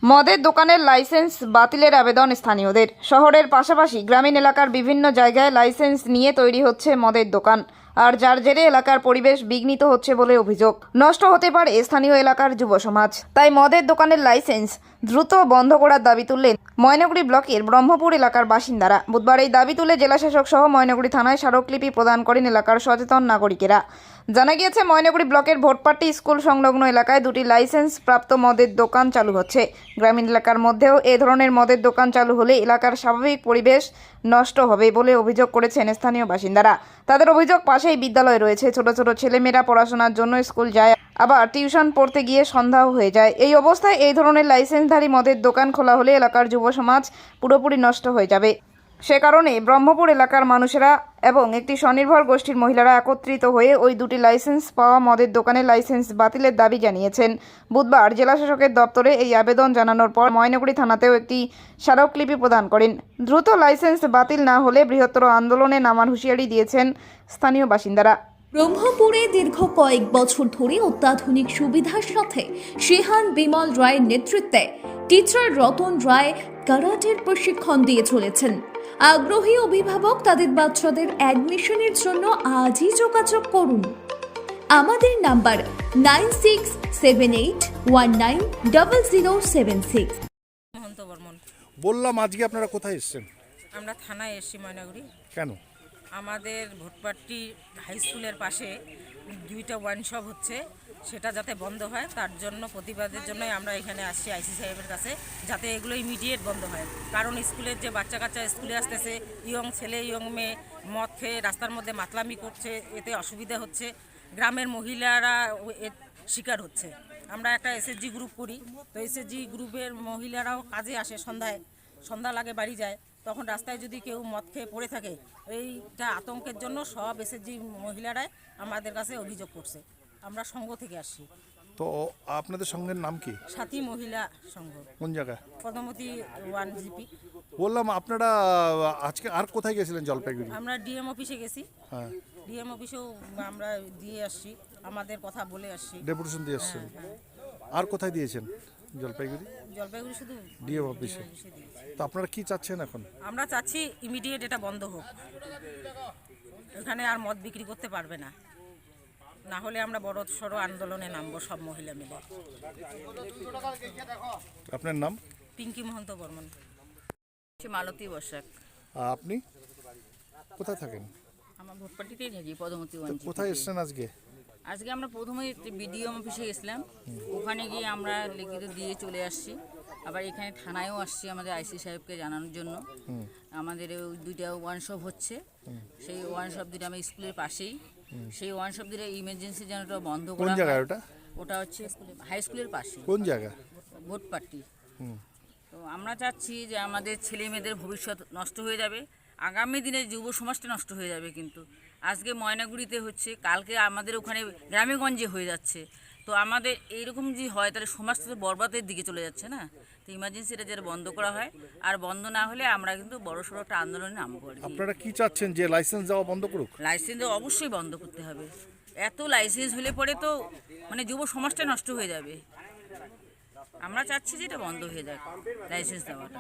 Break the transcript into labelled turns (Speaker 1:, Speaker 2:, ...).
Speaker 1: মদের দোকানের লাইসেন্স বাতিলের আবেদন স্থানীয়দের। শহরের পাশাপাশি গ্রামীণ এলাকার বিভিন্ন জায়গায় লাইসেন্স নিয়ে তৈরি হচ্ছে মদের দোকান, আর যার জেরে এলাকার পরিবেশ বিঘ্নিত হচ্ছে বলে অভিযোগ। নষ্ট হতে পারে স্থানীয় এলাকার যুব সমাজ। তাই মদের দোকানের লাইসেন্স দ্রুত বন্ধ করার দাবি তুললেন ময়নাগুড়ি ব্লকের ব্রহ্মপুর এলাকার বাসিন্দারা। বুধবার এই দাবি তুলে জেলাশাসক সহ ময়নাগুড়ি থানায় স্মারকলিপি প্রদান করেন এলাকার সচেতন নাগরিকেরা। জানা গিয়েছে, ময়নাগুড়ি ব্লকের ভোটপাট্টি স্কুল সংলগ্ন এলাকায় দুটি লাইসেন্স প্রাপ্ত মদের দোকান চালু হচ্ছে। গ্রামীণ এলাকার মধ্যেও এ ধরনের মদের দোকান চালু হলে এলাকার স্বাভাবিক পরিবেশ নষ্ট হবে বলে অভিযোগ করেছেন স্থানীয় বাসিন্দারা। তাদের অভিযোগ, পাশেই বিদ্যালয় রয়েছে, ছোট ছোট ছেলেমেয়েরা পড়াশোনার জন্য স্কুল যায়, আবার টিউশন পড়তে গিয়ে সন্ধ্যাও হয়ে যায়। এই অবস্থায় এই ধরনের লাইসেন্সধারী মদের দোকান খোলা হলে এলাকার যুব সমাজ পুরোপুরি নষ্ট হয়ে যাবে। সে কারণে ব্রহ্মপুর এলাকার মানুষেরা এবং একটি স্বনির্ভর গোষ্ঠীর মহিলারা একত্রিত হয়ে ওই দুটি লাইসেন্স পাওয়া মদের দোকানের লাইসেন্স বাতিলের দাবি জানিয়েছেন। বুধবার জেলাশাসকের দপ্তরে এই আবেদন জানানোর পর ময়নাগুড়ি থানাতেও একটি স্মারকলিপি প্রদান করেন। দ্রুত লাইসেন্স বাতিল না হলে বৃহত্তর আন্দোলনে নামার হুঁশিয়ারি দিয়েছেন স্থানীয় বাসিন্দারা।
Speaker 2: ব্রহ্মপুরে দীর্ঘ কয়েক বছর ধরে অত্যাধুনিক সুবিধার সাথে শিহান বিমল রায়ের নেতৃত্বে টিচার রতন রায় কারাটের প্রশিক্ষণ দিয়ে চলেছেন। আগ্রহী অভিভাবক তাদের বাচ্চাদের অ্যাডমিশনের জন্য আজই যোগাযোগ করুন। আমাদের নাম্বার 9678190076।
Speaker 3: মহন্ত বর্মন।
Speaker 4: বললাম, আজকে আপনারা কোথায় এসেছেন?
Speaker 3: আমরা থানায় এসেছি ময়নাগুড়ি।
Speaker 4: কেন?
Speaker 3: আমাদের ভোটপাট্টি হাই স্কুলের পাশে দুইটা ওয়াইন শপ হচ্ছে, সেটা যাতে বন্ধ হয় তার জন্য প্রতিবাদের জন্যই আমরা এখানে আসছি আইসি সাহেবের কাছে, যাতে এগুলো ইমিডিয়েট বন্ধ হয়। কারণ স্কুলের যে বাচ্চা কাচ্চা স্কুলে আসতেছে, ইয়ং ছেলে ইয়ং মেয়ে মদ খেয়ে রাস্তার মধ্যে মাতলামি করছে, এতে অসুবিধা হচ্ছে, গ্রামের মহিলারা এর শিকার হচ্ছে। আমরা একটা এসএসজি গ্রুপ করি, তো এসএসজি গ্রুপের মহিলারাও কাজে আসে, সন্ধ্যা লাগে বাড়ি যায়, তখন রাস্তায় যদি কেউ মদ খেয়ে পড়ে থাকে, এইটা আতঙ্কের জন্য সব এসএসজি মহিলারাই আমাদের কাছে অভিযোগ করছে। আমরা সংঘ থেকে আসছি।
Speaker 4: তো আপনাদের সঙ্গের নাম কি?
Speaker 3: সাথী মহিলা সংঘ।
Speaker 4: কোন জায়গা?
Speaker 3: পদ্মমতি 1GP।
Speaker 4: বললাম, আপনারা আজকে আর কোথায় গেছিলেন? জলপাইগুড়ি।
Speaker 3: আমরা ডিএম অফিসে গেছি।
Speaker 4: হ্যাঁ,
Speaker 3: ডিএম অফিসেও আমরা দিয়ে আসছি, আমাদের কথা বলে আসছি।
Speaker 4: ডেপুটেশন দিয়ে এসছেন। আর কোথায় দিয়েছেন? জলপাইগুড়ি
Speaker 3: জলপাইগুড়ি শুধু
Speaker 4: ডিএম অফিসে।
Speaker 3: দিয়েছি।
Speaker 4: তো আপনারা কি চাচ্ছেন এখন?
Speaker 3: আমরা চাচ্ছি ইমিডিয়েট এটা বন্ধ হোক, এখানে আর মদ বিক্রি করতে পারবে না, না হলে আমরা বড় সড়ো আন্দোলনে নামবো সব মহিলা মিলে।
Speaker 4: আপনার নাম?
Speaker 3: পিঙ্কি মহন্ত বর্মন।
Speaker 5: মালতী বসাক।
Speaker 4: আপনি কোথায় থাকেন?
Speaker 5: আমার ভোটপাটিতেই থাকি, পদমতি
Speaker 4: তো
Speaker 5: 1GP।
Speaker 4: কোথায় এসছেন আজকে?
Speaker 5: আজকে আমরা প্রথমে বিডিও অফিসে গেছিলাম, ওখানে গিয়ে আমরা লিখিত দিয়ে চলে আসছি। আবার এখানে থানায়ও আসছি আমাদের আইসি সাহেবকে জানানোর জন্য। আমাদের ওই দুইটা ওয়ান শপ হচ্ছে, সেই ওয়ান শপ দুটো আমার স্কুলের পাশেই, সেই ওয়ান শপ দুটো ইমার্জেন্সি যেন ওটা বন্ধ
Speaker 4: কোন
Speaker 5: করা
Speaker 4: জায়গায়
Speaker 5: হয়।
Speaker 4: ওটা?
Speaker 5: ওটা হচ্ছে হাই স্কুলের পাশে।
Speaker 4: কোন জায়গা?
Speaker 5: ভোটপাট্টি। তো আমরা চাচ্ছি যে আমাদের ছেলে মেয়েদের ভবিষ্যৎ নষ্ট হয়ে যাবে, আগামী দিনে যুব সমাজটা নষ্ট হয়ে যাবে। কিন্তু আজকে ময়নাগুড়িতে হচ্ছে, কালকে আমাদের ওখানে গ্রামেগঞ্জে হয়ে যাচ্ছে। তো আমাদের এইরকম যদি হয় তাহলে সমাজটা তো বরবাদের দিকে চলে যাচ্ছে না। তো ইমার্জেন্সিটা যেটা বন্ধ করা হয়, আর বন্ধ না হলে আমরা কিন্তু বড় সড়ো একটা আন্দোলনে নামবো।
Speaker 4: আপনারা কি চাচ্ছেন, যে লাইসেন্স দেওয়া বন্ধ করুক?
Speaker 5: লাইসেন্স অবশ্যই বন্ধ করতে হবে। এত লাইসেন্স হলে পরে তো মানে যুব সমাজটা নষ্ট হয়ে যাবে। আমরা চাচ্ছি যে এটা বন্ধ হয়ে যাক, লাইসেন্স দেওয়াটা।